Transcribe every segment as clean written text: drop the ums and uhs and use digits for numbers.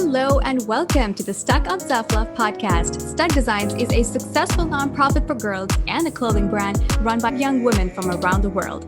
Hello and welcome to the STUK on Self-Love podcast. STUK Designs is a successful nonprofit for girls and a clothing brand run by young women from around the world.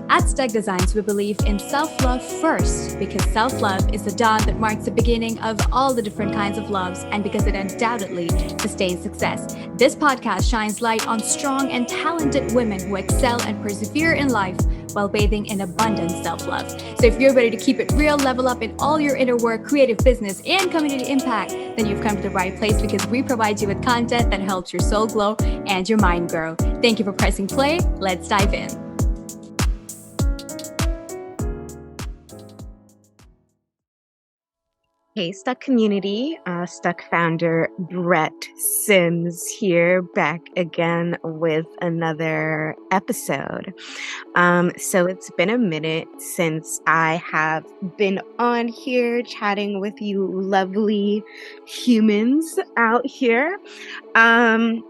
At STUK Designs, we believe in self-love first because self-love is the dawn that marks the beginning of all the different kinds of loves and because it undoubtedly sustains success. This podcast shines light on strong and talented women who excel and persevere in life while bathing in abundant self-love. So if you're ready to keep it real, level up in all your inner work, creative business, and community impact, then you've come to the right place because we provide you with content that helps your soul glow and your mind grow. Thank you for pressing play. Let's dive in. Hey, STUK community, STUK founder Brette Sims here, back again with another episode. So it's been a minute since I have been on here chatting with you lovely humans out here. And,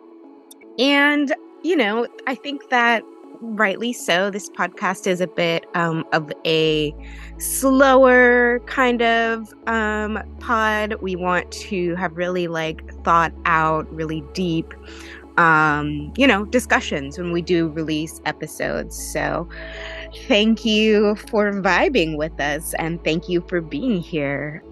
I think that rightly so, this podcast is a bit of a slower kind of pod. We want to have really thought out, really deep, discussions when we do release episodes. So thank you for vibing with us and thank you for being here.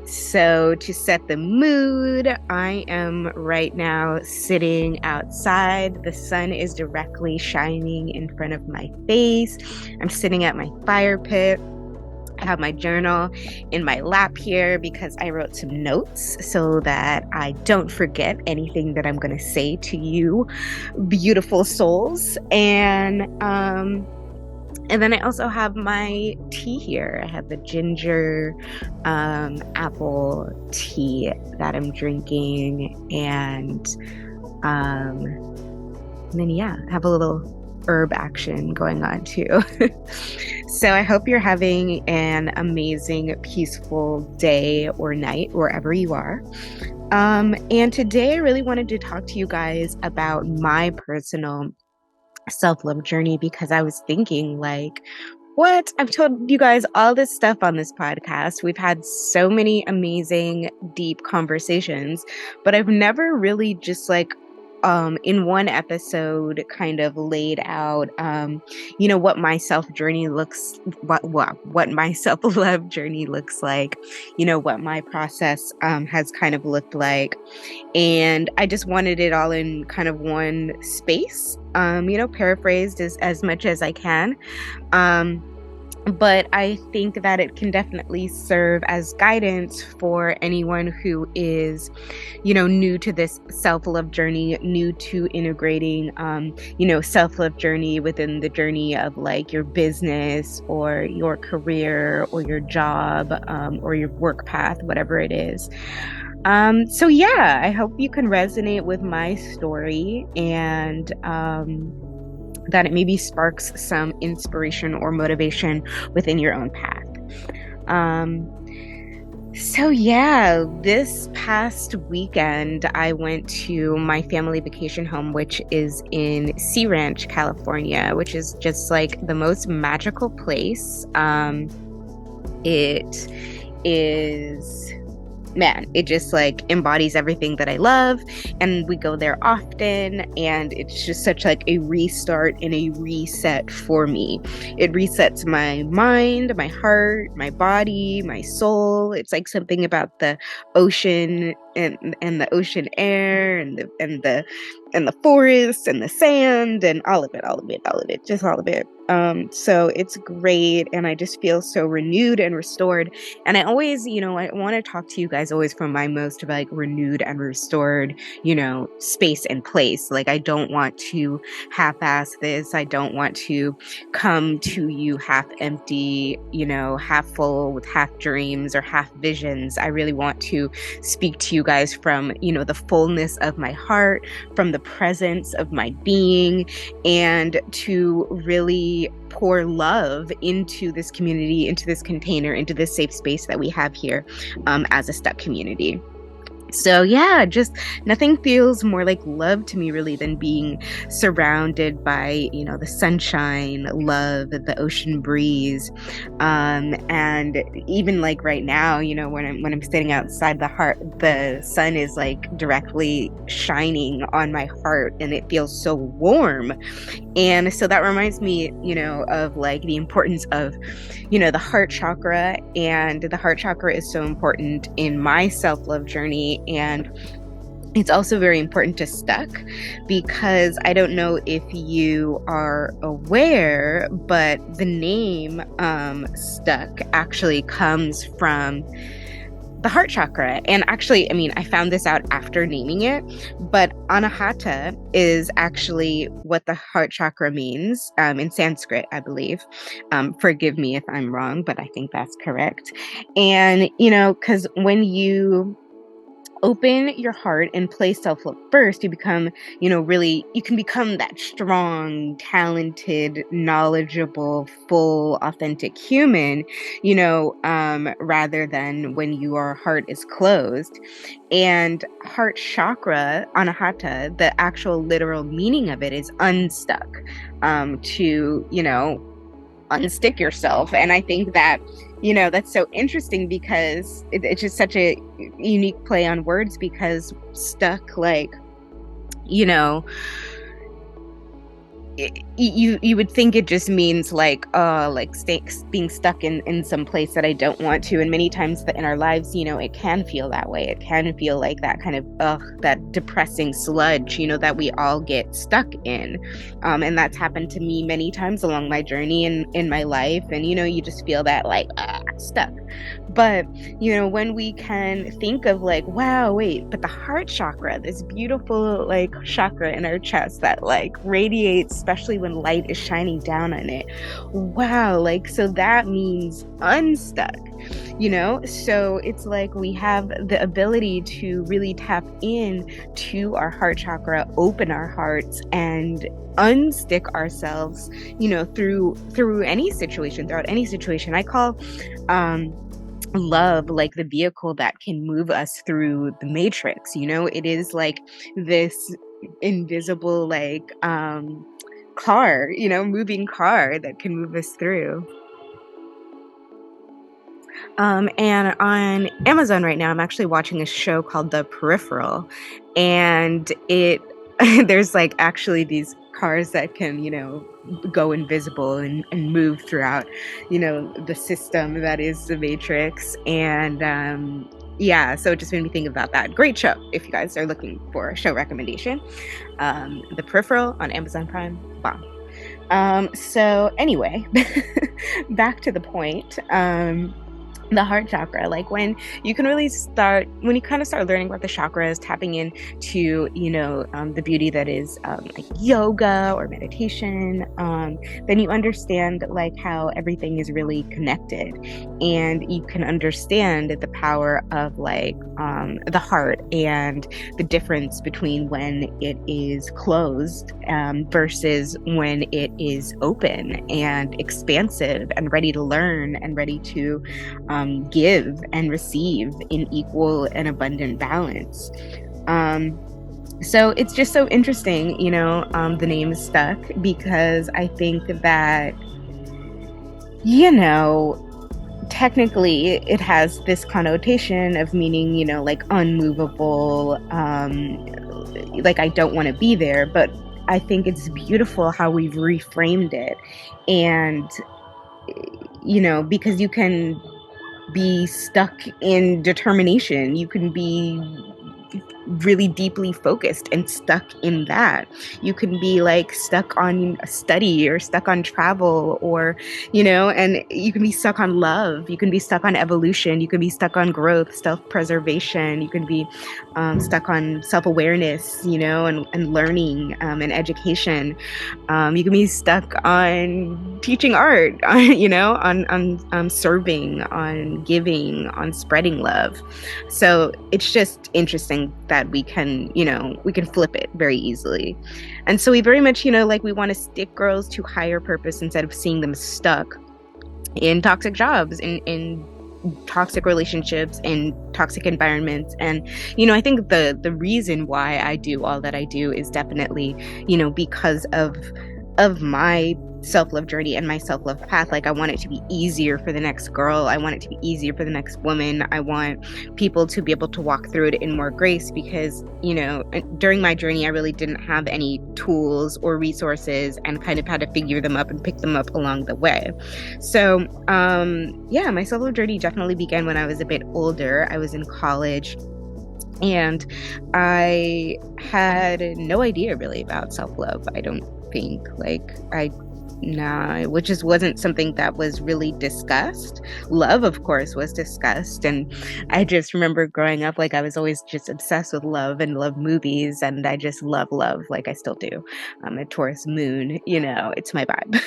So to set the mood, I am right now sitting outside. The sun is directly shining in front of my face. I'm sitting at my fire pit. I have my journal in my lap here because I wrote some notes so that I don't forget anything that I'm going to say to you, beautiful souls. And then I also have my tea here. I have the ginger apple tea that I'm drinking. And then, I have a little herb action going on too. So I hope you're having an amazing, peaceful day or night wherever you are. And today I really wanted to talk to you guys about my personal self-love journey because I was thinking what? I've told you guys all this stuff on this podcast. We've had so many amazing, deep conversations, but I've never really just in one episode kind of laid out, what my what my self-love journey looks like, what my process has kind of looked like. And I just wanted it all in kind of one space, paraphrased as much as I can. But I think that it can definitely serve as guidance for anyone who is, new to this self-love journey, new to integrating, self-love journey within the journey of your business or your career or your job or your work path, whatever it is. I hope you can resonate with my story and that it maybe sparks some inspiration or motivation within your own path. This past weekend, I went to my family vacation home, which is in Sea Ranch, California, which is just the most magical place. It is... it just embodies everything that I love, and we go there often, and it's just such a restart and a reset for me. It resets my mind, my heart, my body, my soul. It's something about the ocean and the ocean air and the forest and the sand and all of it, just all of it. So it's great, and I just feel so renewed and restored. And I always, I want to talk to you guys always from my most renewed and restored, space and place. I don't want to half-ass this. I don't want to come to you half empty, half full with half dreams or half visions. I really want to speak to you guys from, the fullness of my heart, from the presence of my being, and to really pour love into this community, into this container, into this safe space that we have here as a STUK community. So yeah, just nothing feels more like love to me really than being surrounded by, the sunshine, love, the ocean breeze. And even like right now, when I'm sitting outside, the sun is like directly shining on my heart and it feels so warm. And so that reminds me, of like the importance of, the heart chakra. And the heart chakra is so important in my self-love journey. And it's also very important to STUK, because I don't know if you are aware, but the name STUK actually comes from the heart chakra. And actually, I mean, I found this out after naming it, but anahata is actually what the heart chakra means in Sanskrit, I believe. Forgive me if I'm wrong, but I think that's correct. And, because when you open your heart and place self-love first, you become, you can become that strong, talented, knowledgeable, full, authentic human, rather than when your heart is closed. And heart chakra, anahata, the actual literal meaning of it is unstuck, to, unstick yourself. And I think that, that's so interesting because it's just such a unique play on words, because stuck, like, you would think it just means like being stuck in some place that I don't want to. And many times in our lives, it can feel that way. It can feel like that kind of that depressing sludge, that we all get stuck in. And that's happened to me many times along my journey in my life. And you just feel that like stuck. But when we can think of like, wow, wait, but the heart chakra, this beautiful like chakra in our chest that like radiates, especially when light is shining down on it. Wow, like, so that means unstuck, so it's like we have the ability to really tap in to our heart chakra, open our hearts, and unstick ourselves, through any situation, throughout any situation. I call love like the vehicle that can move us through the matrix. It is like this invisible like car, moving car that can move us through. And on Amazon right now, I'm actually watching a show called The Peripheral, and there's like actually these cars that can, go invisible and move throughout, the system that is the Matrix. And yeah, so it just made me think about that. Great show if you guys are looking for a show recommendation. The Peripheral on Amazon Prime. Bomb. So anyway, back to the point. The heart chakra, like when you kind of start learning about the chakras, tapping into the beauty that is like yoga or meditation, then you understand like how everything is really connected, and you can understand the power of like the heart and the difference between when it is closed versus when it is open and expansive and ready to learn and ready to give and receive in equal and abundant balance. So it's just so interesting, the name is STUK, because I think that, technically it has this connotation of meaning, like unmovable, like I don't want to be there. But I think it's beautiful how we've reframed it. And, because you can be stuck in determination. You can be really deeply focused and stuck in that. You can be like stuck on a study or stuck on travel, or and you can be stuck on love. You can be stuck on evolution. You can be stuck on growth, self-preservation. You can be stuck on self-awareness, and learning and education. You can be stuck on teaching art, on serving, on giving, on spreading love. So it's just interesting that we can flip it very easily. And so we very much, like we want to stick girls to higher purpose instead of seeing them stuck in toxic jobs, in toxic relationships and toxic environments. And, I think the reason why I do all that I do is definitely, because of my self-love journey and my self-love path. Like, I want it to be easier for the next girl. I want it to be easier for the next woman. I want people to be able to walk through it in more grace, because, during my journey, I really didn't have any tools or resources, and kind of had to figure them up and pick them up along the way. So, my self-love journey definitely began when I was a bit older. I was in college, and I had no idea really about self-love. I don't think, which wasn't something that was really discussed. Love, of course, was discussed. And I just remember growing up, I was always just obsessed with love and love movies. And I just love, like I still do. I'm a Taurus moon, it's my vibe.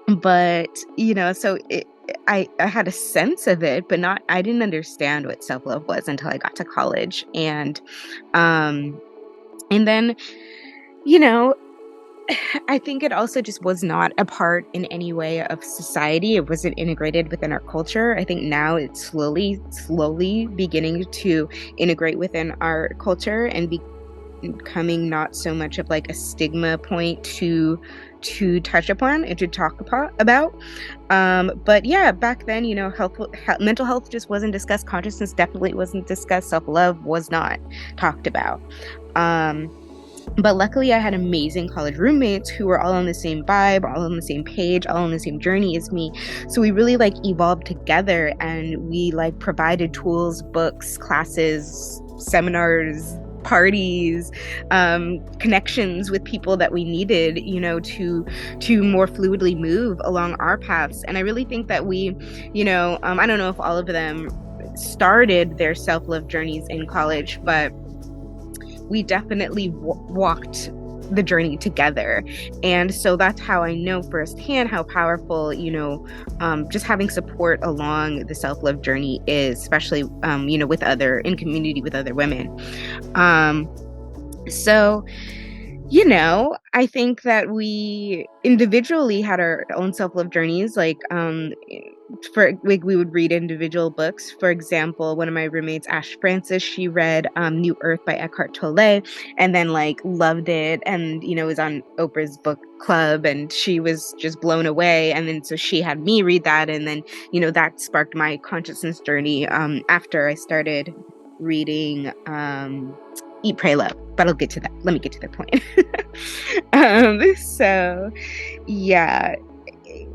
But, so I had a sense of it, but I didn't understand what self-love was until I got to college. And then, I think it also just was not a part in any way of society. It wasn't integrated within our culture. I think now it's slowly beginning to integrate within our culture and becoming not so much of a stigma point to touch upon and to talk about. But yeah, back then, mental health just wasn't discussed. Consciousness definitely wasn't discussed. Self-love was not talked about. But luckily, I had amazing college roommates who were all on the same vibe, all on the same page, all on the same journey as me. So we really evolved together, and we provided tools, books, classes, seminars, parties, connections with people that we needed, to more fluidly move along our paths. And I really think that we, I don't know if all of them started their self-love journeys in college, but we definitely walked the journey together. And so that's how I know firsthand how powerful, just having support along the self-love journey is, especially, in community with other women. So, I think that we individually had our own self-love journeys. We would read individual books. For example, one of my roommates, Ash Francis, she read New Earth by Eckhart Tolle, and then loved it, and was on Oprah's book club, and she was just blown away. And then so she had me read that, and then that sparked my consciousness journey after I started reading Eat, Pray, Love. But I'll get to that. Let me get to the point. So yeah,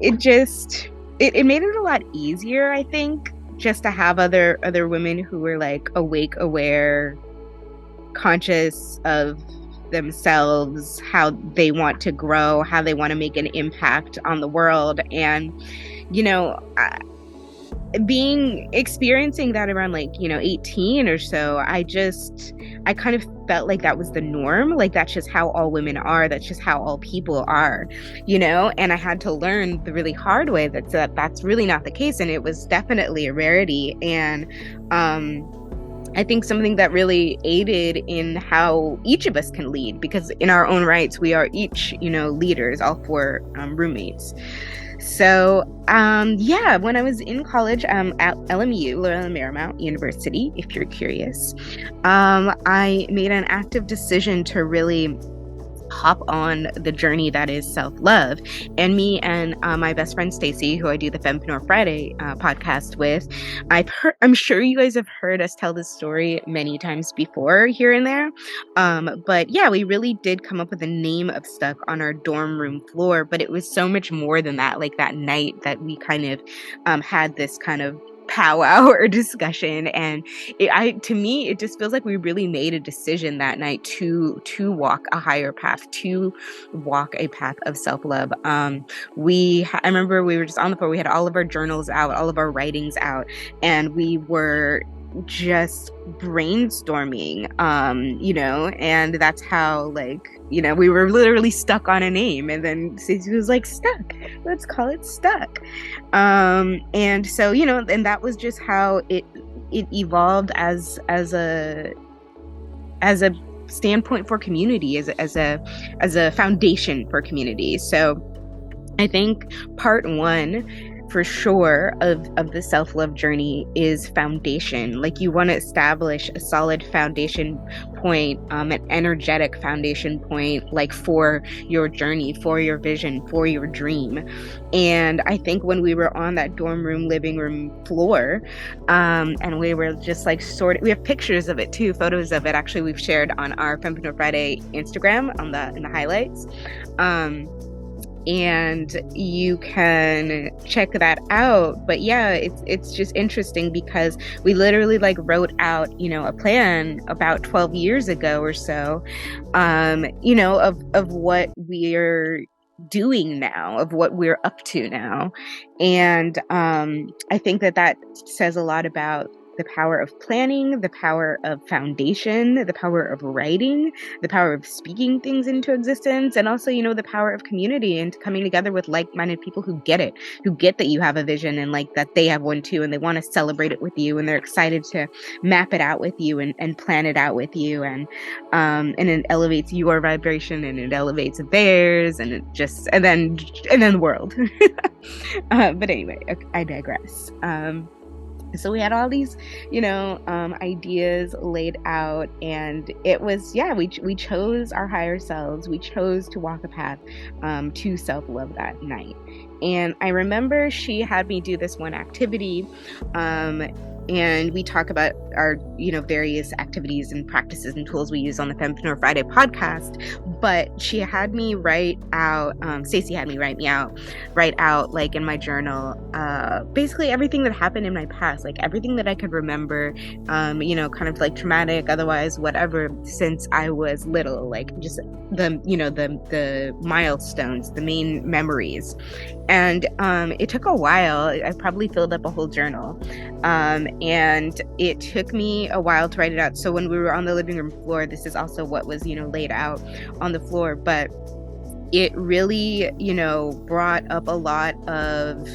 it made it a lot easier, I think, just to have other women who were awake, aware, conscious of themselves, how they want to grow, how they want to make an impact on the world. And experiencing that around 18 or so, I kind of felt like that was the norm. That's just how all women are. That's just how all people are, and I had to learn the really hard way that's really not the case. And it was definitely a rarity. And I think something that really aided in how each of us can lead, because in our own rights, we are each, leaders, all four roommates. So, when I was in college at LMU, Loyola Marymount University, if you're curious, I made an active decision to really hop on the journey that is self-love. And me and my best friend Stacy, who I do the Fempreneur Friday podcast with, I'm sure you guys have heard us tell this story many times before here and there. But yeah, we really did come up with the name of STUK on our dorm room floor, but it was so much more than that. That night that we kind of had this kind of powwow or discussion, and to me it just feels like we really made a decision that night to walk a higher path, to walk a path of self-love. I remember we were just on the floor, we had all of our journals out, all of our writings out, and we were just brainstorming, and that's how we were literally stuck on a name. And then Stacey was like, STUK, let's call it STUK. And so, and that was just how it evolved as a standpoint for community, as a foundation for community. So I think part one for sure of the self-love journey is foundation. Like, you want to establish a solid foundation point, an energetic foundation point, like for your journey, for your vision, for your dream. And I think when we were on that dorm room, living room floor, and we were just like we have pictures of it too, photos of it. Actually, we've shared on our Fempreneur Friday Instagram in the highlights. And you can check that out. But yeah, it's just interesting because we literally like wrote out, a plan about 12 years ago or so, of what we're doing now, of what we're up to now. And I think that says a lot about the power of planning, the power of foundation, the power of writing, the power of speaking things into existence, and also, the power of community and coming together with like-minded people who get it, who get that you have a vision and like that they have one too, and they want to celebrate it with you, and they're excited to map it out with you and plan it out with you, and it elevates your vibration and it elevates theirs, and it just and then the world. But anyway, I digress. So we had all these, ideas laid out, and it was, we chose our higher selves. We chose to walk a path to self-love that night. And I remember she had me do this one activity, and we talk about our, various activities and practices and tools we use on the Fempreneur Friday podcast. But she had me write out, Stacey had me write out like in my journal, basically everything that happened in my past, like everything that I could remember, kind of like traumatic, otherwise, whatever, since I was little, like just the milestones, the main memories. And it took a while. I probably filled up a whole journal. And it took me a while to write it out. So when we were on the living room floor, this is also what was, laid out on the floor. But it really, brought up a lot of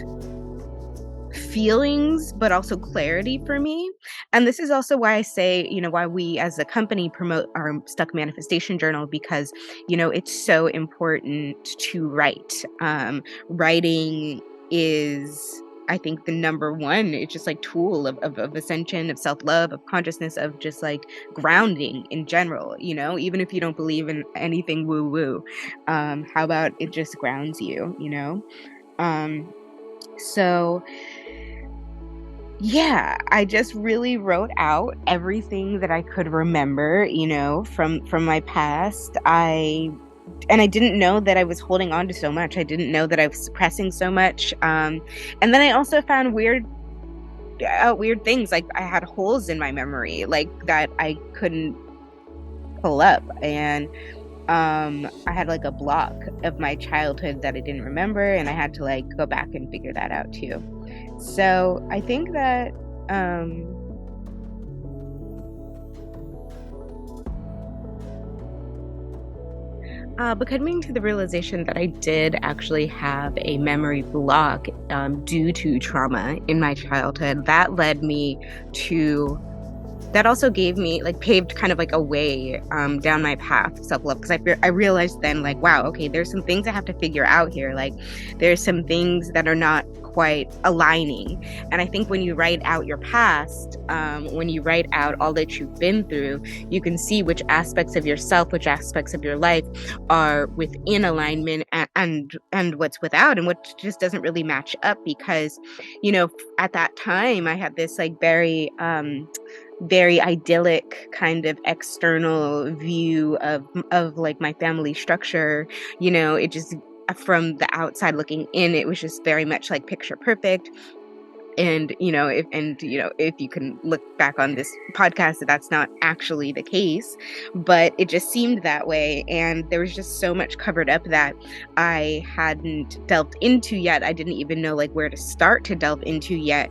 feelings, but also clarity for me. And this is also why I say, why we as a company promote our STUK manifestation journal, because, it's so important to write. Writing is, I think, the number one, it's just like tool of ascension, of self-love, of consciousness, of just like grounding in general, even if you don't believe in anything woo-woo, how about it just grounds you, so yeah, I just really wrote out everything that I could remember, from my past. I didn't know that I was holding on to so much. I didn't know that I was suppressing so much. And then I also found weird things. Like I had holes in my memory, like that I couldn't pull up. And I had like a block of my childhood that I didn't remember. And I had to like go back and figure that out too. So I think that, but coming to the realization that I did actually have a memory block due to trauma in my childhood, that led me to, that also gave me, like, paved kind of like a way down my path of self-love, because I realized then, like, wow, okay, there's some things I have to figure out here. Like, there's some things that are not quite aligning. And I think when you write out your past, when you write out all that you've been through, you can see which aspects of yourself, which aspects of your life are within alignment and what's without, and what just doesn't really match up. Because, at that time I had this like very idyllic kind of external view of like my family structure. It just, from the outside looking in, it was just very much like picture perfect. And if you can look back on this podcast, that's not actually the case, but it just seemed that way. And there was just so much covered up that I hadn't delved into yet. I didn't even know like where to start to delve into yet,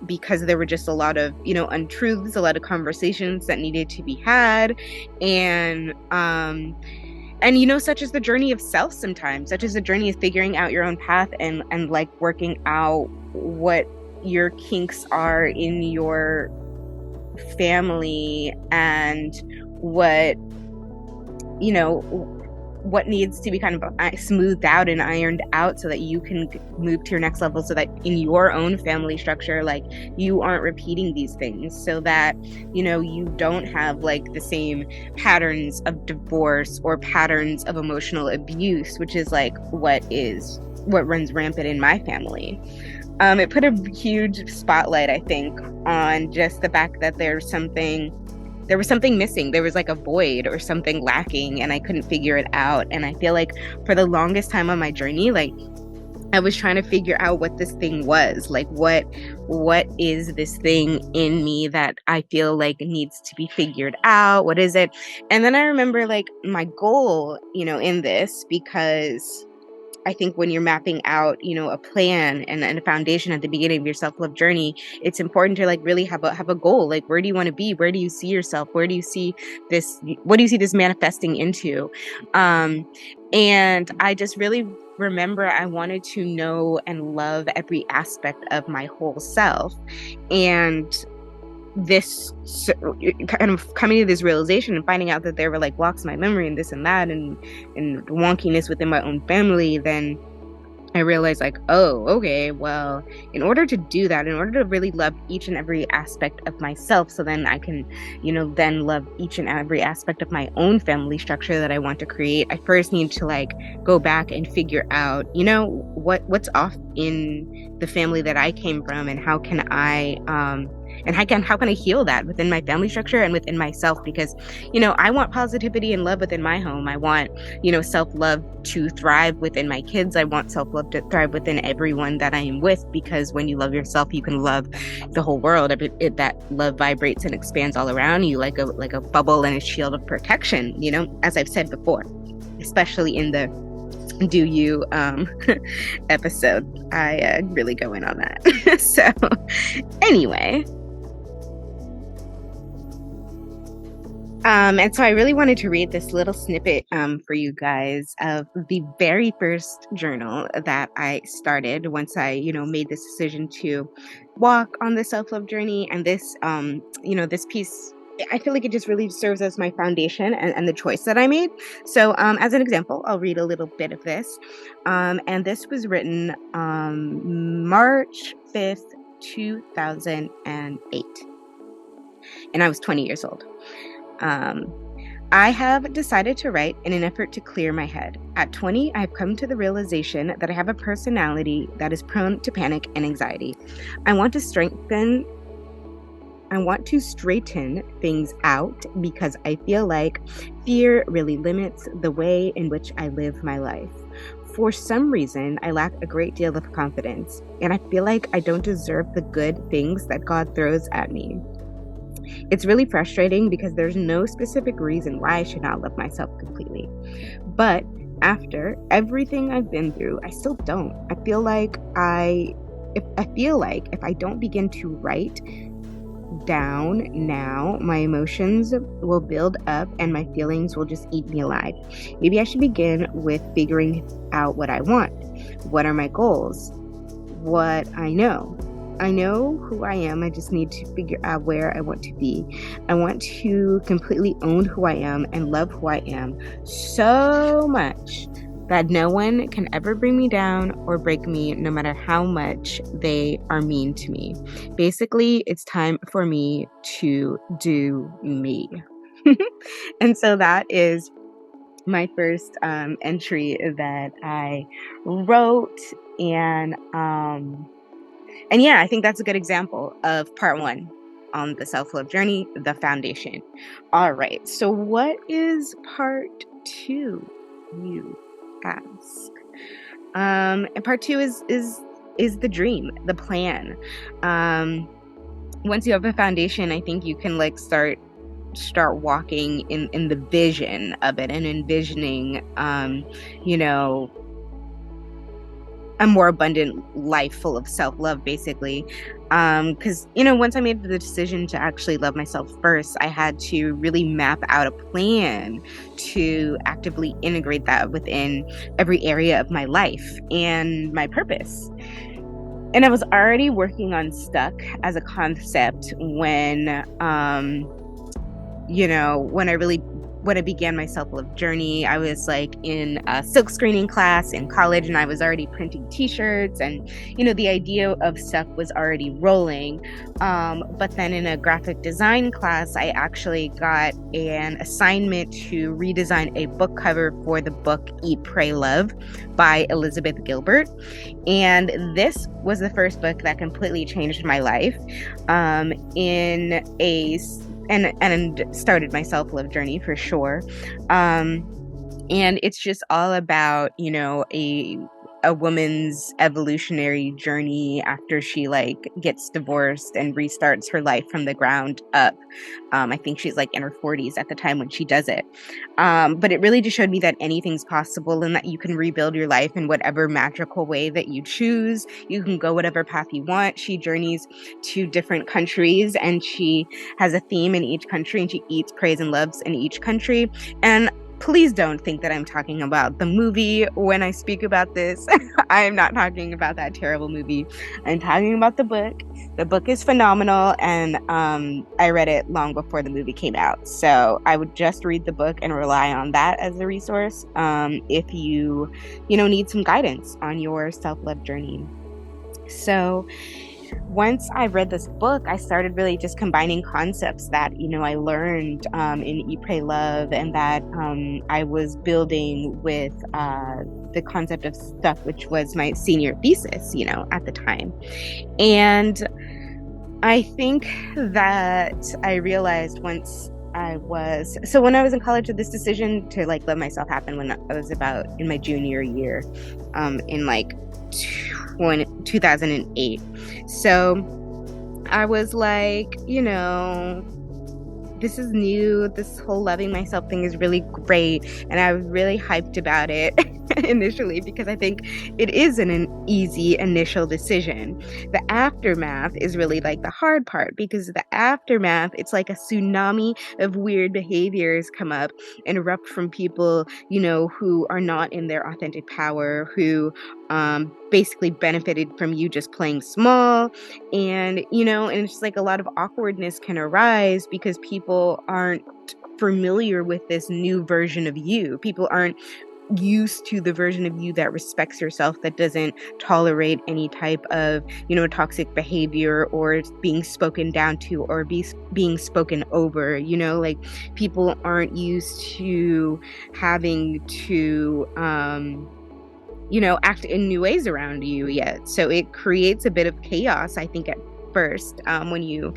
because there were just a lot of untruths, a lot of conversations that needed to be had, and such is the journey of self sometimes, such is the journey of figuring out your own path and like working out what your kinks are in your family, and what, what needs to be kind of smoothed out and ironed out so that you can move to your next level, so that in your own family structure, like, you aren't repeating these things, so that, you know, you don't have like the same patterns of divorce or patterns of emotional abuse, which is like what runs rampant in my family. It put a huge spotlight, I think, on just the fact that there was something missing. There was like a void or something lacking, and I couldn't figure it out. And I feel like for the longest time on my journey, like, I was trying to figure out what this thing was. Like, what is this thing in me that I feel like needs to be figured out? What is it? And then I remember like my goal, you know, in this, because I think when you're mapping out, you know, a plan and a foundation at the beginning of your self-love journey, it's important to like really have a goal. Like, where do you want to be? Where do you see yourself? Where do you see this? What do you see this manifesting into? And I just really remember I wanted to know and love every aspect of my whole self. And this kind of coming to this realization and finding out that there were like blocks in my memory and this and that and wonkiness within my own family, then I realized like, oh, okay, well, in order to do that, in order to really love each and every aspect of myself, so then I can, you know, then love each and every aspect of my own family structure that I want to create, I first need to like go back and figure out, you know, what's off in the family that I came from, and how can I how can I heal that within my family structure and within myself? Because, you know, I want positivity and love within my home. I want, you know, self-love to thrive within my kids. I want self-love to thrive within everyone that I am with, because when you love yourself, you can love the whole world. That love vibrates and expands all around you like a bubble and a shield of protection, you know, as I've said before, especially in the Do You episode. I really go in on that. So anyway, and so I really wanted to read this little snippet for you guys of the very first journal that I started once I, you know, made this decision to walk on the self-love journey. And this, you know, this piece, I feel like it just really serves as my foundation and the choice that I made. So as an example, I'll read a little bit of this. And this was written March 5th, 2008. And I was 20 years old. I have decided to write in an effort to clear my head. At 20, I have come to the realization that I have a personality that is prone to panic and anxiety. I want to straighten things out because I feel like fear really limits the way in which I live my life. For some reason, I lack a great deal of confidence, and I feel like I don't deserve the good things that God throws at me. It's really frustrating because there's no specific reason why I should not love myself completely. But after everything I've been through, I still don't. I feel like if I don't begin to write down now, my emotions will build up and my feelings will just eat me alive. Maybe I should begin with figuring out what I want. What are my goals? What I know. I know who I am. I just need to figure out where I want to be. I want to completely own who I am and love who I am so much that no one can ever bring me down or break me, no matter how much they are mean to me. Basically, it's time for me to do me. And so that is my first entry that I wrote. And yeah, I think that's a good example of part one on the self-love journey, the foundation. All right, so what is part two, you ask? And part two is the dream, the plan. Once you have a foundation, I think you can like start walking in the vision of it and envisioning, you know, a more abundant life full of self-love, basically. Because, you know, once I made the decision to actually love myself first, I had to really map out a plan to actively integrate that within every area of my life and my purpose. And I was already working on STUK as a concept when I when I began my self-love journey. I was like in a silk screening class in college, and I was already printing t-shirts, and the idea of stuff was already rolling. But then in a graphic design class, I actually got an assignment to redesign a book cover for the book Eat, Pray, Love by Elizabeth Gilbert. And this was the first book that completely changed my life and started my self-love journey for sure. And it's just all about, a woman's evolutionary journey after she like gets divorced and restarts her life from the ground up. I think she's like in her 40s at the time when she does it. But it really just showed me that anything's possible and that you can rebuild your life in whatever magical way that you choose. You can go whatever path you want. She journeys to different countries, and she has a theme in each country, and she eats, prays, and loves in each country. And please don't think that I'm talking about the movie when I speak about this. I am not talking about that terrible movie. I'm talking about the book. The book is phenomenal, and I read it long before the movie came out. So I would just read the book and rely on that as a resource if you need some guidance on your self-love journey. So once I read this book, I started really just combining concepts that, I learned in Eat, Pray, Love, and that I was building with the concept of STUK, which was my senior thesis, at the time. And I think that I realized when I was in college, this decision to like let myself happen when I was about in my junior year, in like 2008. So I was like, this is new. This whole loving myself thing is really great. And I was really hyped about it initially because I think it is an easy initial decision. The aftermath is really like the hard part, because the aftermath, it's like a tsunami of weird behaviors come up and erupt from people, who are not in their authentic power, who basically benefited from you just playing small. And, and it's like a lot of awkwardness can arise because people aren't familiar with this new version of you. People aren't used to the version of you that respects yourself, that doesn't tolerate any type of, toxic behavior or being spoken down to or being spoken over. Like people aren't used to having to, act in new ways around you yet. So it creates a bit of chaos, I think, at first, when you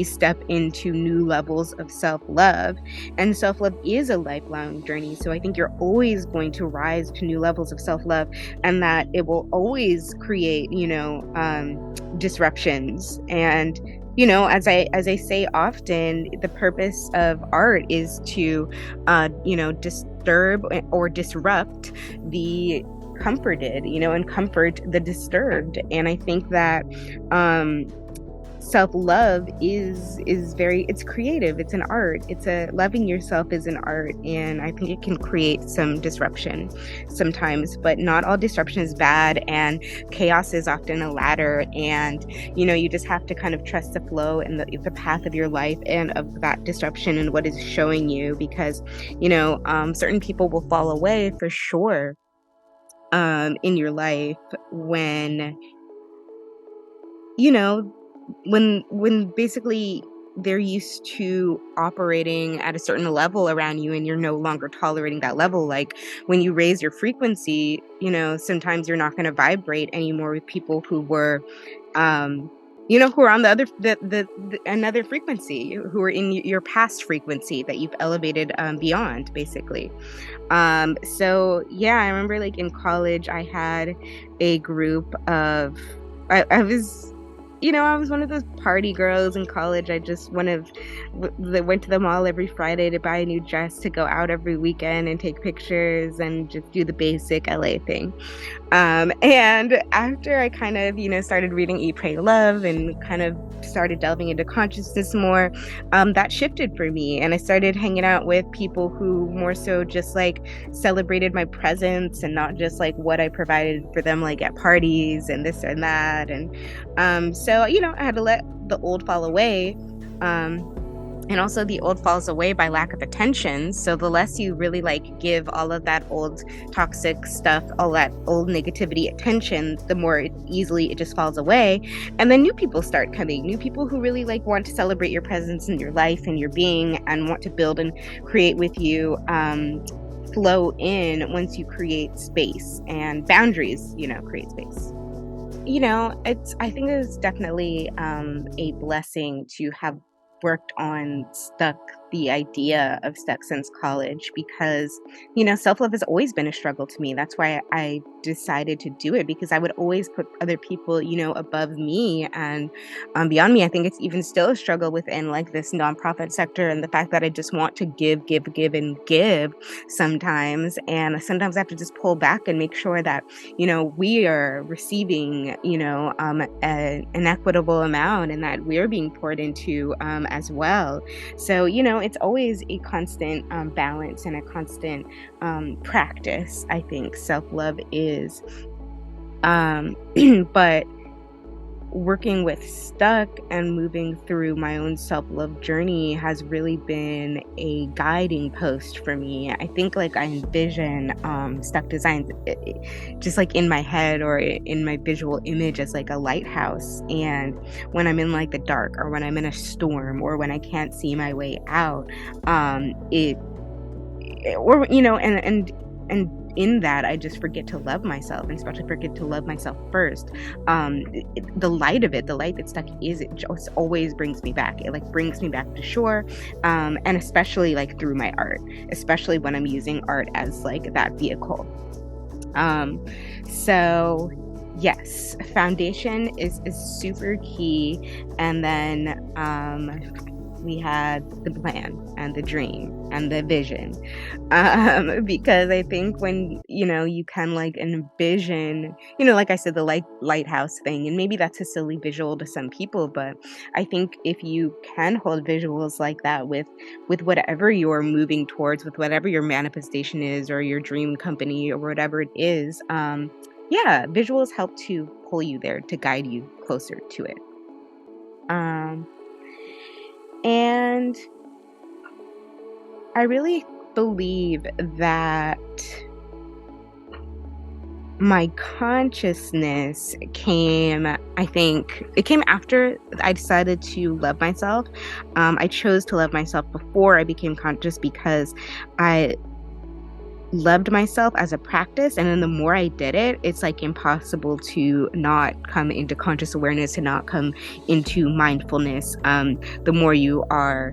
step into new levels of self-love. And self-love is a lifelong journey. So I think you're always going to rise to new levels of self-love, and that it will always create, disruptions. And as I say often, the purpose of art is to disturb or disrupt the comforted, and comfort the disturbed. And I think that self-love is it's creative. It's an art. Loving yourself is an art, and I think it can create some disruption sometimes, but not all disruption is bad, and chaos is often a ladder. And you just have to kind of trust the flow and the path of your life and of that disruption and what is showing you, because certain people will fall away for sure in your life when when basically they're used to operating at a certain level around you, and you're no longer tolerating that level. Like when you raise your frequency, sometimes you're not going to vibrate anymore with people who were who are on the another frequency, who are in your past frequency that you've elevated beyond, basically. So yeah, I remember like in college, I had a group of, I was one of those party girls in college. I just went to the mall every Friday to buy a new dress to go out every weekend and take pictures and just do the basic LA thing. And after I kind of, started reading Eat, Pray, Love and kind of started delving into consciousness more, that shifted for me. And I started hanging out with people who more so just like celebrated my presence and not just like what I provided for them, like at parties and this and that. And so, I had to let the old fall away. And also the old falls away by lack of attention. So the less you really like give all of that old toxic stuff, all that old negativity attention, the more easily it just falls away. And then new people start coming, new people who really like want to celebrate your presence in your life and your being and want to build and create with you, flow in once you create space and boundaries, create space. I think it's definitely a blessing to have worked on STUK, the idea of STUK since college, because, self-love has always been a struggle to me. That's why I decided to do it, because I would always put other people, above me and beyond me. I think it's even still a struggle within like this nonprofit sector, and the fact that I just want to give and give sometimes. And sometimes I have to just pull back and make sure that, we are receiving, an equitable amount, and that we're being poured into as well. So, it's always a constant balance and a constant practice, I think self-love is. But working with STUK and moving through my own self-love journey has really been a guiding post for me. I think like I envision STUK designs just like in my head or in my visual image as like a lighthouse. And when I'm in like the dark, or when I'm in a storm, or when I can't see my way out, and in that, I just forget to love myself, and especially forget to love myself first. The light that STUK is, it just always brings me back. It like brings me back to shore, and especially like through my art, especially when I'm using art as like that vehicle. So yes, foundation is super key, and then we had the plan and the dream and the vision, because I think when you can like envision, like I said, the lighthouse thing, and maybe that's a silly visual to some people, but I think if you can hold visuals like that with whatever you're moving towards, with whatever your manifestation is, or your dream company, or whatever it is, visuals help to pull you there, to guide you closer to it. And I really believe that my consciousness came after I decided to love myself. I chose to love myself before I became conscious, because I loved myself as a practice, and then the more I did it, it's like impossible to not come into conscious awareness, to not come into mindfulness. The more you are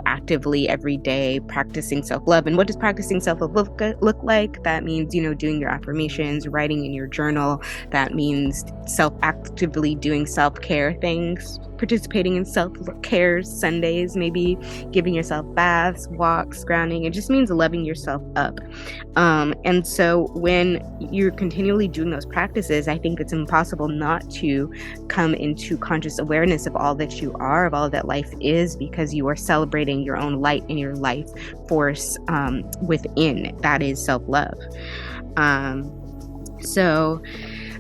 actively every day practicing self-love. And what does practicing self-love look like? That means doing your affirmations, writing in your journal. That means actively doing self-care things, participating in self-care Sundays, maybe giving yourself baths, walks, grounding. It just means loving yourself up. And so when you're continually doing those practices, I think it's impossible not to come into conscious awareness of all that you are, of all that life is, because you are celebrating your own light and your life force within. That is self-love. So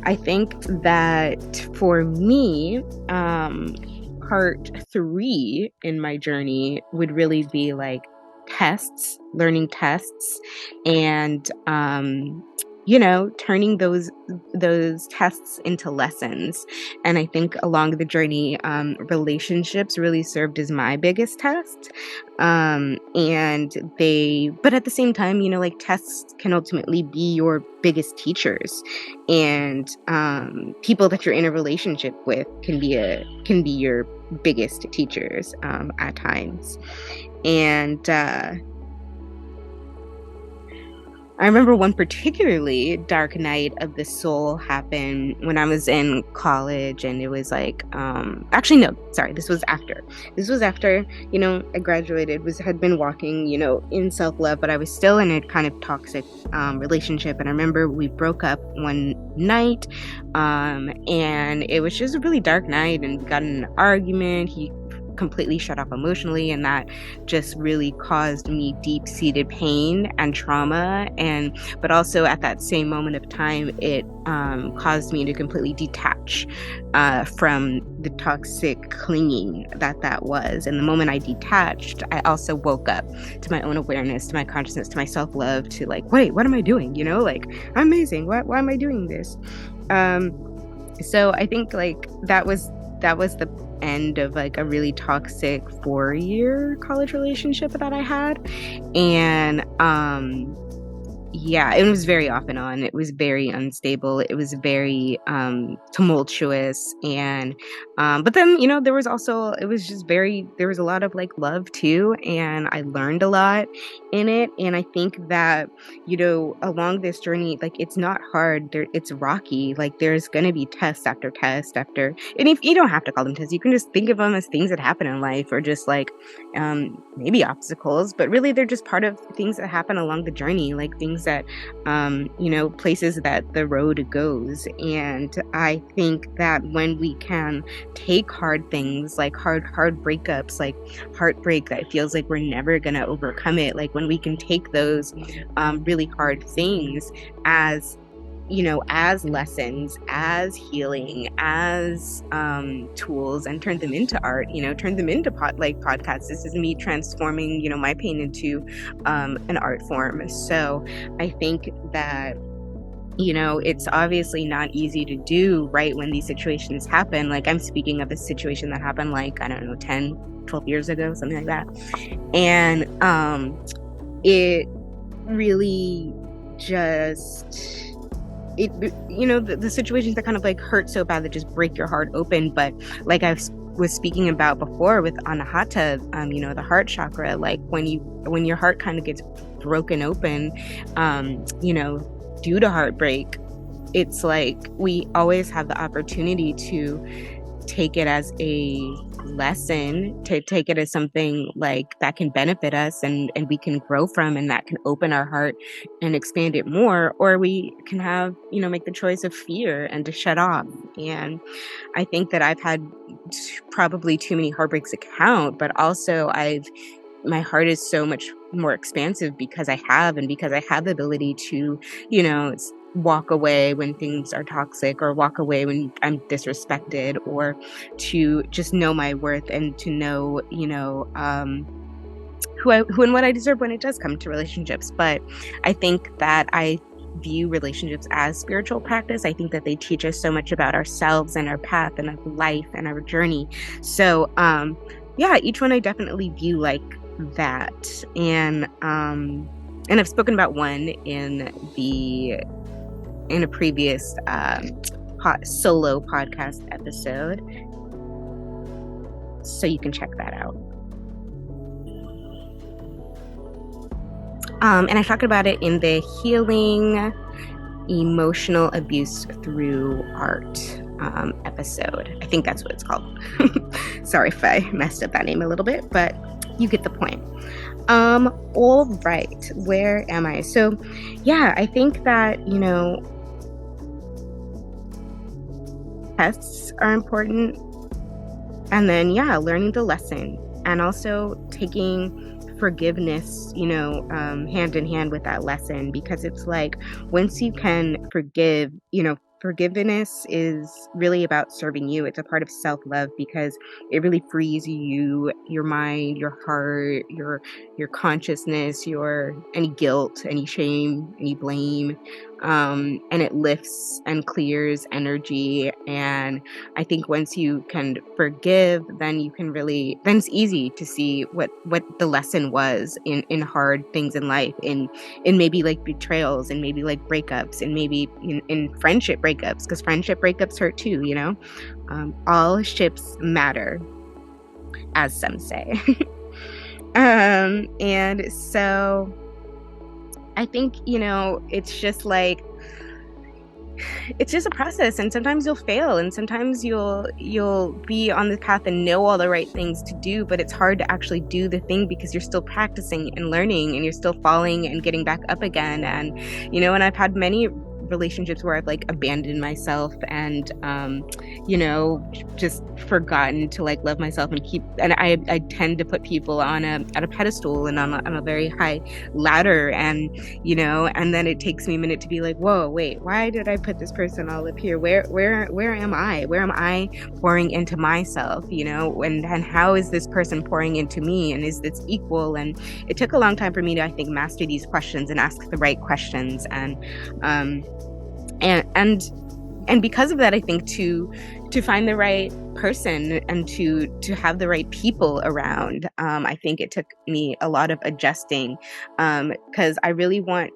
I think that for me, part 3 in my journey would really be like learning tests, and turning those tests into lessons. And I think along the journey, relationships really served as my biggest test. But at the same time, like tests can ultimately be your biggest teachers, and people that you're in a relationship with can be your biggest teachers at times. And I remember one particularly dark night of the soul happened when I was in college, and it was like, this was after, I graduated, had been walking, in self-love, but I was still in a kind of toxic relationship. And I remember we broke up one night, and it was just a really dark night, and we got in an argument. He completely shut off emotionally, and that just really caused me deep-seated pain and trauma. But also at that same moment of time, it caused me to completely detach from the toxic clinging that was. And the moment I detached, I also woke up to my own awareness, to my consciousness, to my self-love, to like, wait, what am I doing? Like, I'm amazing. Why am I doing this? So I think like that was the end of like a really toxic 4-year college relationship that I had. And yeah, it was very off and on. It was very unstable. It was very tumultuous. And but then, there was also, it was just there was a lot of like love too. And I learned a lot in it. And I think that, along this journey, like it's not hard. It's rocky. Like there's going to be test after test after. And if you don't have to call them tests, you can just think of them as things that happen in life, or just like maybe obstacles, but really they're just part of things that happen along the journey, like things that places that the road goes. And I think that when we can take hard things, like hard breakups, like heartbreak that feels like we're never gonna overcome it, like when we can take those really hard things as lessons, as healing, as tools, and turn them into art, turn them into podcasts. This is me transforming, my pain into an art form. So I think that, it's obviously not easy to do right when these situations happen. Like I'm speaking of a situation that happened like, I don't know, 10, 12 years ago, something like that. And it really just... the situations that kind of like hurt so bad that just break your heart open. But like I was speaking about before with Anahata, the heart chakra, like when your heart kind of gets broken open, due to heartbreak, it's like we always have the opportunity to take it as a lesson, to take it as something like that can benefit us and we can grow from, and that can open our heart and expand it more. Or we can have, make the choice of fear and to shut off. And I think that I've had probably too many heartbreaks to count, but also my heart is so much more expansive because I have the ability to, walk away when things are toxic, or walk away when I'm disrespected, or to just know my worth and to know, who and what I deserve when it does come to relationships. But I think that I view relationships as spiritual practice. I think that they teach us so much about ourselves and our path and our life and our journey. So each one I definitely view like that. And I've spoken about one in a previous solo podcast episode, so you can check that out. And I talked about it in the Healing Emotional Abuse Through Art episode. I think that's what it's called. Sorry if I messed up that name a little bit, but you get the point. All right, where am I? So yeah, I think that, tests are important. And then, learning the lesson, and also taking forgiveness, hand in hand with that lesson, because it's like, once you can forgive, forgiveness is really about serving you. It's a part of self-love, because it really frees you, your mind, your heart, your consciousness, any guilt, any shame, any blame, and it lifts and clears energy. And I think once you can forgive, then it's easy to see what the lesson was in hard things in life, in maybe like betrayals, and maybe like breakups, and maybe in friendship breakups, because friendship breakups hurt too, all ships matter, as some say. And so I think, it's just like, it's just a process, and sometimes you'll fail, and sometimes you'll be on the path and know all the right things to do, but it's hard to actually do the thing because you're still practicing and learning, and you're still falling and getting back up again. And and I've had many relationships where I've like abandoned myself and, just forgotten to like love myself and I tend to put people on at a pedestal and on a very high ladder, and and then it takes me a minute to be like, whoa, wait, why did I put this person all up here? Where am I? Where am I pouring into myself? And how is this person pouring into me? And is this equal? And it took a long time for me to, I think, master these questions and ask the right questions, and because of that, I think to find the right person and to have the right people around, I think it took me a lot of adjusting, because I really want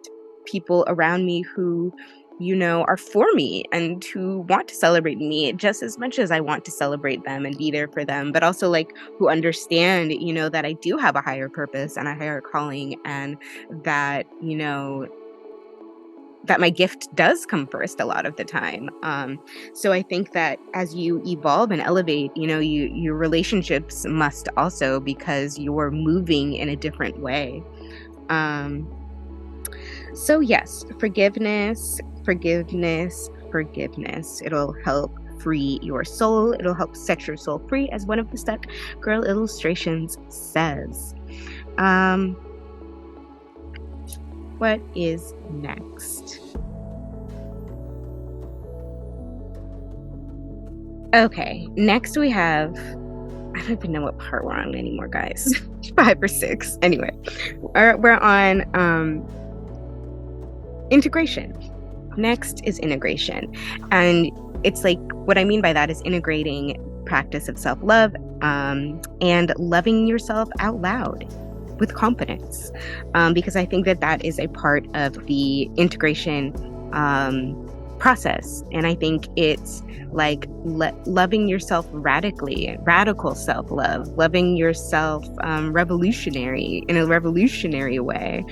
people around me who are for me and who want to celebrate me just as much as I want to celebrate them and be there for them, but also like who understand, that I do have a higher purpose and a higher calling, and that, that my gift does come first a lot of the time. So I think that as you evolve and elevate, your relationships must also, because you're moving in a different way. So yes, forgiveness. It'll help free your soul. It'll help set your soul free, as one of the STUK Girl illustrations says. What is next? Okay, next we have, I don't even know what part we're on anymore, guys. 5 or 6. Anyway, we're on integration. Next is integration. And it's like, what I mean by that is integrating practice of self-love, and loving yourself out loud with confidence, because I think that is a part of the integration process. And I think it's like loving yourself radically, radical self-love, loving yourself in a revolutionary way,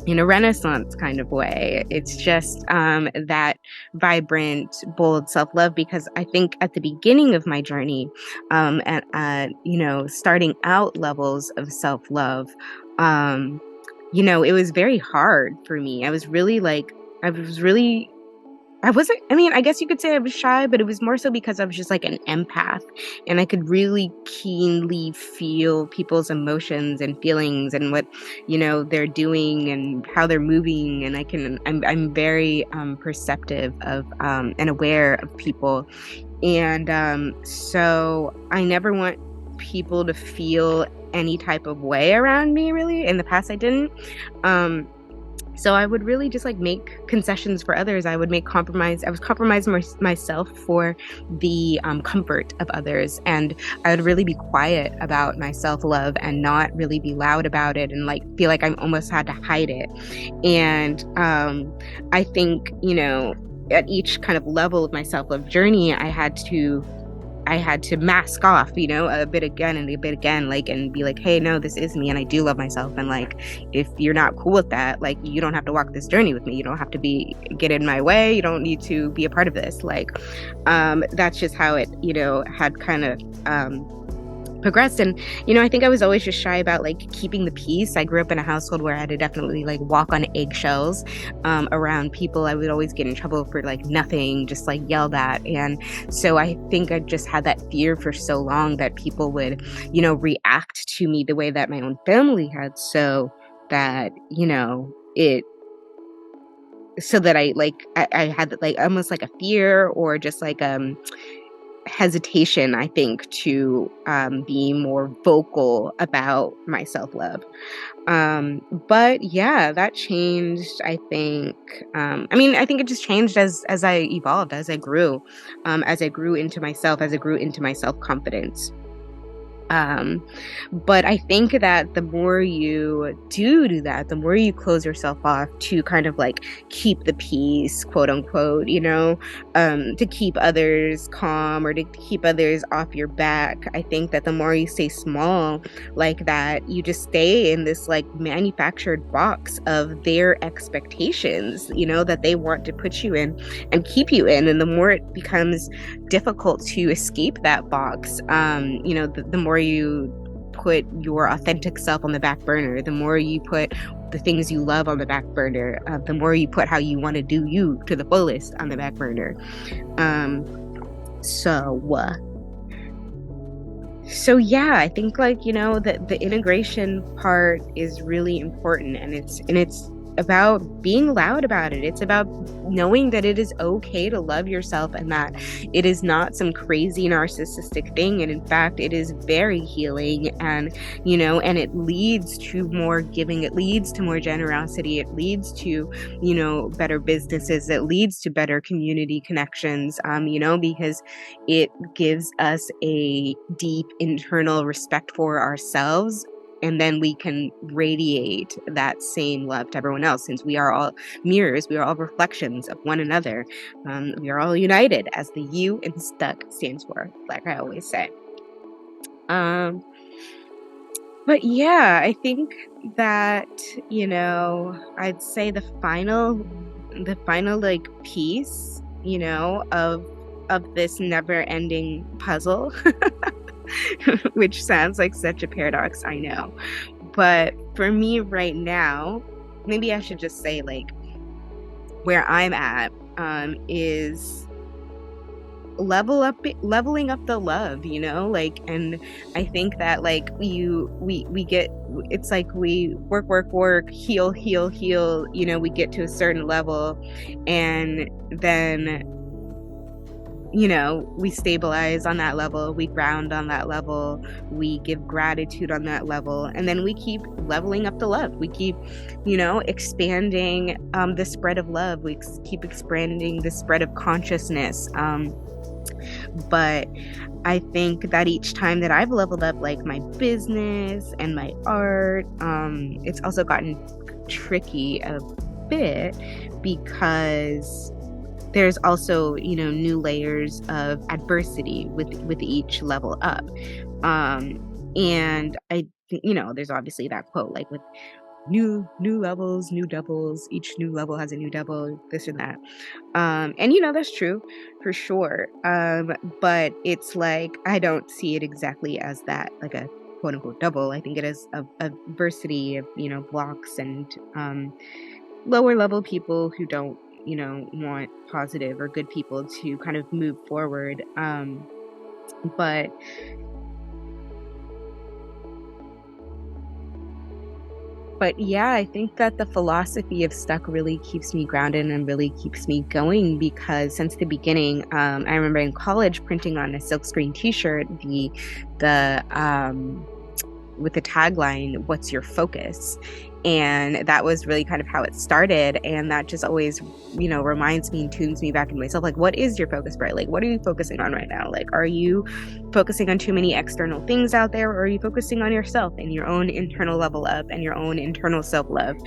in a Renaissance kind of way. It's just that vibrant, bold self-love, because I think at the beginning of my journey, starting out levels of self-love, it was very hard for me. I guess you could say I was shy, but it was more so because I was just like an empath, and I could really keenly feel people's emotions and feelings and what, they're doing and how they're moving. And I'm very perceptive of and aware of people. And so I never want people to feel any type of way around me, really. In the past, I didn't. So I would really just like make concessions for others. I was compromising myself for the comfort of others. And I would really be quiet about my self-love and not really be loud about it, and like feel like I almost had to hide it. And I think, at each kind of level of my self-love journey, I had to mask off, a bit again, like, and be like, hey, no, this is me, and I do love myself. And like, if you're not cool with that, like, you don't have to walk this journey with me. You don't have to get in my way. You don't need to be a part of this. Like, that's just how it, had kind of, progressed. And I think I was always just shy about like keeping the peace. I grew up in a household where I had to definitely like walk on eggshells around people. I would always get in trouble for like nothing, just like yelled at. And so I think I just had that fear for so long that people would react to me the way that my own family had, so that I had like almost like a fear, or just like hesitation, I think, to be more vocal about my self-love. But yeah, that changed, I think. I think it just changed as I evolved, as I grew into myself, as I grew into my self-confidence. But I think that the more you do that, the more you close yourself off to kind of like keep the peace, quote unquote, to keep others calm or to keep others off your back. I think that the more you stay small like that, you just stay in this like manufactured box of their expectations, that they want to put you in and keep you in. And the more it becomes difficult to escape that box, the more you put your authentic self on the back burner, the more you put the things you love on the back burner, the more you put how you want to do you to the fullest on the back burner. So yeah, I think like, you know, the integration part is really important, and it's about being loud about it. It's about knowing that it is okay to love yourself, and that it is not some crazy narcissistic thing, and in fact it is very healing, and you know, and it leads to more giving, it leads to more generosity, it leads to, you know, better businesses, it leads to better community connections, you know, because it gives us a deep internal respect for ourselves, and then we can radiate that same love to everyone else, since we are all mirrors, we are all reflections of one another. We are all united, as the U in STUK stands for, like I always say. But yeah, I think that, you know, I'd say the final like piece, you know, of this never-ending puzzle, which sounds like such a paradox, I know. But for me right now, maybe I should just say like where I'm at is leveling up the love, you know, like, and I think that like we get, it's like we work, heal, you know, we get to a certain level, and then, you know, we stabilize on that level, we ground on that level, we give gratitude on that level, and then we keep leveling up the love. We keep, you know, expanding the spread of love. We keep expanding the spread of consciousness. But I think that each time that I've leveled up, like my business and my art, it's also gotten tricky a bit, because there's also, you know, new layers of adversity with each level up. And I, you know, there's obviously that quote, like with new levels, new doubles, each new level has a new double, this and that. And you know, that's true for sure. But it's like, I don't see it exactly as that, like a quote unquote double. I think it is a adversity of, you know, blocks and lower level people who don't, you know, want positive or good people to kind of move forward. But yeah, I think that the philosophy of STUK really keeps me grounded and really keeps me going, because since the beginning, I remember in college printing on a silkscreen t-shirt with the tagline, "What's your focus?" And that was really kind of how it started. And that just always, you know, reminds me and tunes me back into myself. Like, what is your focus, Brette? Like, what are you focusing on right now? Like, are you focusing on too many external things out there, or are you focusing on yourself and your own internal level up and your own internal self-love?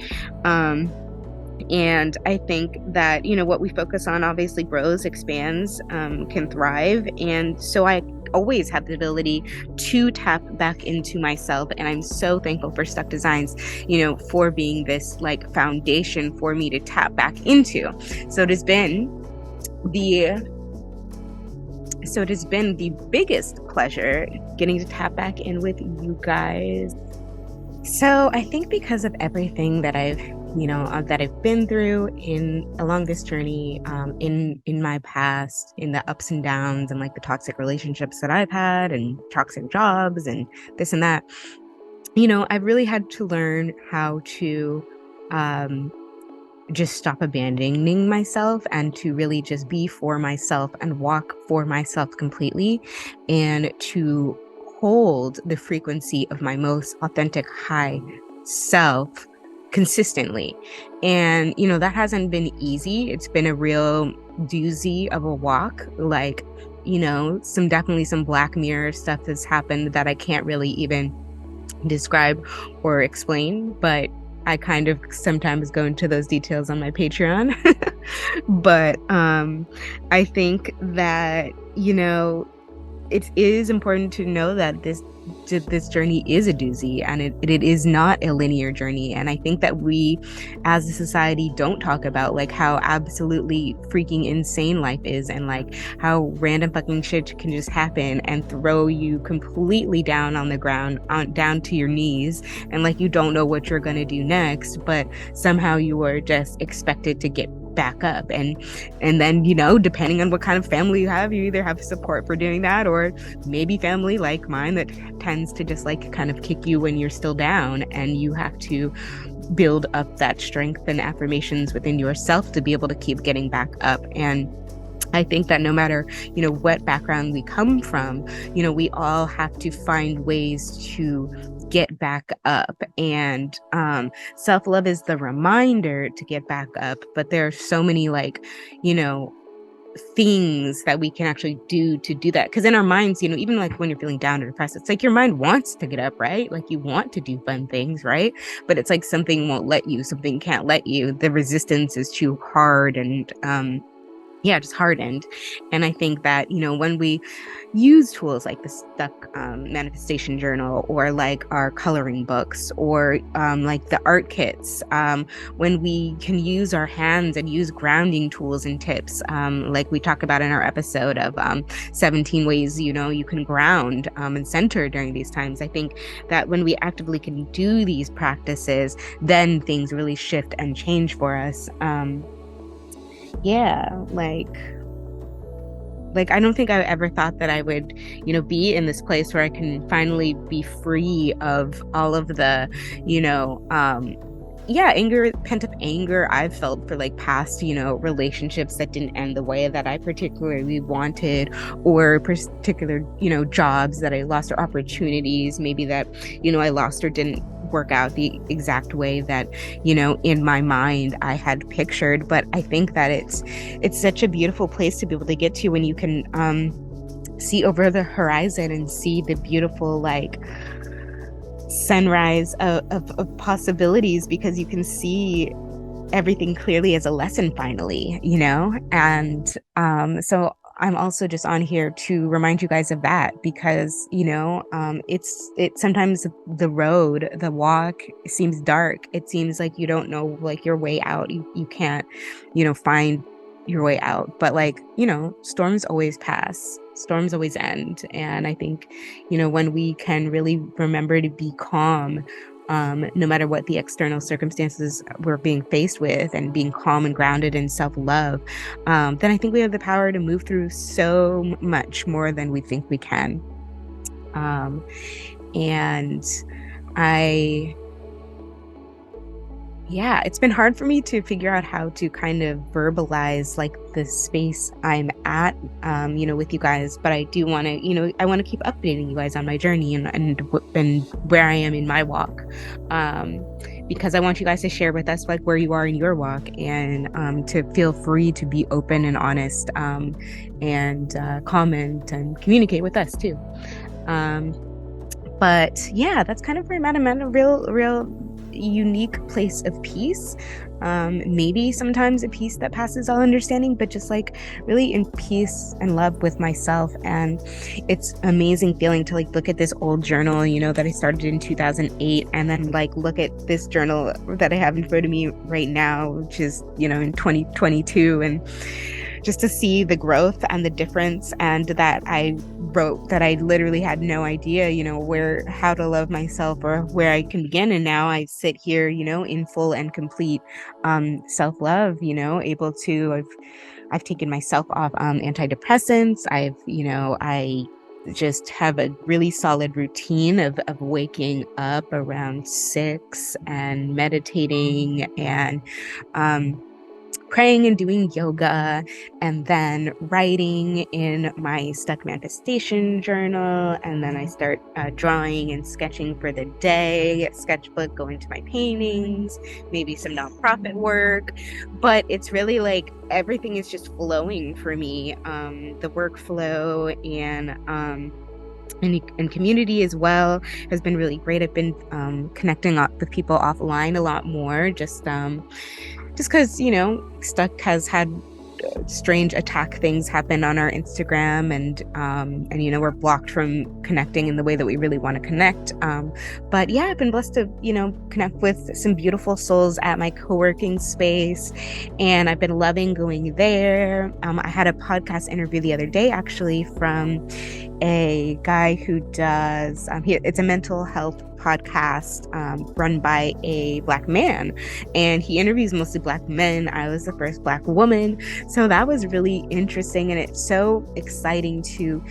And I think that, you know, what we focus on obviously grows, expands, can thrive. And so I always have the ability to tap back into myself. And I'm so thankful for STUK Designs, you know, for being this like foundation for me to tap back into. So it has been the biggest pleasure getting to tap back in with you guys. So I think because of everything that I've been through along this journey, in my past, in the ups and downs and like the toxic relationships that I've had and toxic jobs and this and that, you know, I've really had to learn how to just stop abandoning myself and to really just be for myself and walk for myself completely, and to hold the frequency of my most authentic high self consistently. And, you know, that hasn't been easy. It's been a real doozy of a walk. Like, you know, definitely some Black Mirror stuff has happened that I can't really even describe or explain, but I kind of sometimes go into those details on my Patreon. But I think that, you know, it is important to know that this journey is a doozy, and it is not a linear journey. And I think that we as a society don't talk about like how absolutely freaking insane life is, and like how random fucking shit can just happen and throw you completely down on the ground, down to your knees, and like you don't know what you're gonna do next, but somehow you are just expected to get back up. And then, you know, depending on what kind of family you have, you either have support for doing that, or maybe family like mine that tends to just like kind of kick you when you're still down, and you have to build up that strength and affirmations within yourself to be able to keep getting back up. And I think that no matter, you know, what background we come from, you know, we all have to find ways to get back up. And self-love is the reminder to get back up. But there are so many like, you know, things that we can actually do to do that. Because in our minds, you know, even like when you're feeling down or depressed, it's like your mind wants to get up, right? Like you want to do fun things, right? But it's like something won't let you, something can't let you. The resistance is too hard, and just hardened. And I think that, you know, when we use tools like the STUK manifestation journal, or like our coloring books, or like the art kits, when we can use our hands and use grounding tools and tips, like we talk about in our episode of 17 ways, you know, you can ground and center during these times. I think that when we actively can do these practices, then things really shift and change for us. Like I don't think I ever thought that I would, you know, be in this place where I can finally be free of all of the, you know, anger, pent up anger I've felt for like past, you know, relationships that didn't end the way that I particularly wanted, or particular, you know, jobs that I lost, or opportunities maybe that, you know, I lost or didn't work out the exact way that, you know, in my mind I had pictured. But I think that it's such a beautiful place to be able to get to when you can see over the horizon and see the beautiful like sunrise of possibilities, because you can see everything clearly as a lesson finally, you know. And so I'm also just on here to remind you guys of that, because, you know, it's sometimes the walk seems dark. It seems like you don't know like your way out. You can't, you know, find your way out. But like, you know, storms always pass. Storms always end. And I think, you know, when we can really remember to be calm, no matter what the external circumstances we're being faced with, and being calm and grounded in self-love, then I think we have the power to move through so much more than we think we can. And it's been hard for me to figure out how to kind of verbalize like the space I'm at, you know, with you guys. But I do want to, you know, I want to keep updating you guys on my journey and where I am in my walk, because I want you guys to share with us like where you are in your walk, and to feel free to be open and honest, and comment and communicate with us too. But yeah, that's kind of where I'm at a real unique place of peace. Maybe sometimes a peace that passes all understanding, but just like really in peace and love with myself. And it's amazing feeling to like look at this old journal, you know, that I started in 2008, and then like look at this journal that I have in front of me right now, which is, you know, in 2022, and just to see the growth and the difference, and that I wrote that I literally had no idea, you know, how to love myself or where I can begin. And now I sit here, you know, in full and complete self-love, you know, able to, I've taken myself off antidepressants. I just have a really solid routine of waking up around 6 and meditating and praying and doing yoga, and then writing in my STUK manifestation journal. And then I start drawing and sketching for the day, sketchbook, going to my paintings, maybe some nonprofit work. But it's really like everything is just flowing for me. The workflow and community as well has been really great. I've been connecting up with people offline a lot more, just because, you know, STUK has had strange attack things happen on our Instagram, and we're blocked from connecting in the way that we really want to connect. But yeah, I've been blessed to connect with some beautiful souls at my co-working space, and I've been loving going there. I had a podcast interview the other day actually from a guy who does it's a mental health podcast run by a Black man, and he interviews mostly Black men. I was the first Black woman, so that was really interesting, and it's so exciting to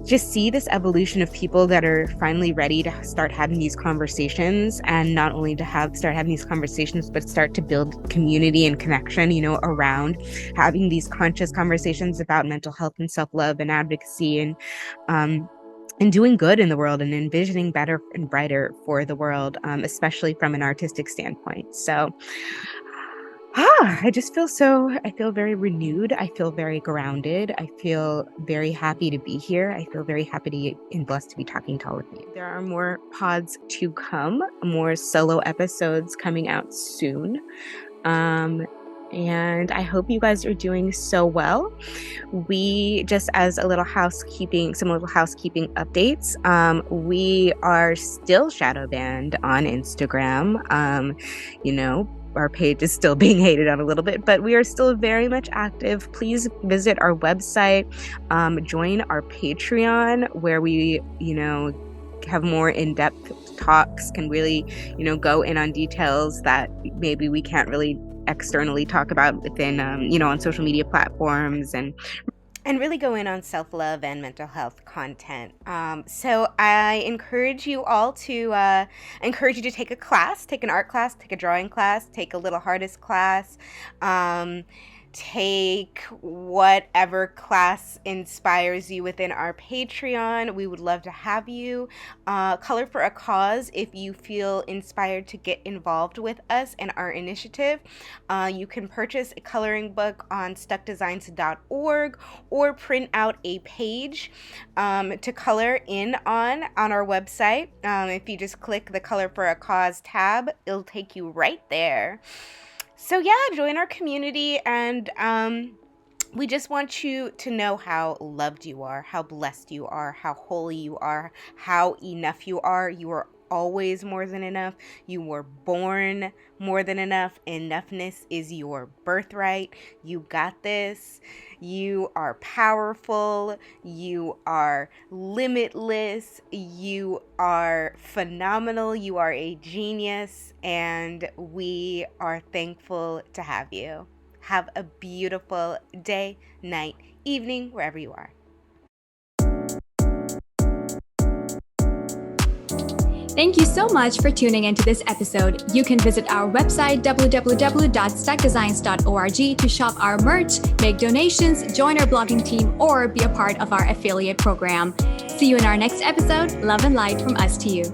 just see this evolution of people that are finally ready to start having these conversations, and not only to start having these conversations, but start to build community and connection, around having these conscious conversations about mental health and self-love and advocacy, and doing good in the world and envisioning better and brighter for the world, especially from an artistic standpoint. So I feel very renewed. I feel very grounded. I feel very happy to be here. I feel very happy and blessed to be talking to all of you. There are more pods to come, more solo episodes coming out soon. And I hope you guys are doing so well. We, just as some little housekeeping updates, we are still shadow banned on Instagram. Our page is still being hated on a little bit, but we are still very much active. Please visit our website, join our Patreon, where we, have more in-depth talks, can really, go in on details that maybe we can't really externally talk about within, on social media platforms, and really go in on self-love and mental health content. So I encourage you all to take a class, take an art class, take a drawing class, take a little artist class, take whatever class inspires you within our Patreon. We would love to have you. Color for a cause. If you feel inspired to get involved with us and our initiative, you can purchase a coloring book on STUKdesigns.org or print out a page to color in on our website. If you just click the Color for a Cause tab, it'll take you right there. So yeah, join our community, and we just want you to know how loved you are, how blessed you are, how holy you are, how enough you are. You are always more than enough. You were born more than enough. Enoughness is your birthright. You got this. You are powerful. You are limitless. You are phenomenal. You are a genius, and we are thankful to have you. Have a beautiful day, night, evening, wherever you are. Thank you so much for tuning into this episode. You can visit our website, www.stukdesigns.org, to shop our merch, make donations, join our blogging team, or be a part of our affiliate program. See you in our next episode. Love and light from us to you.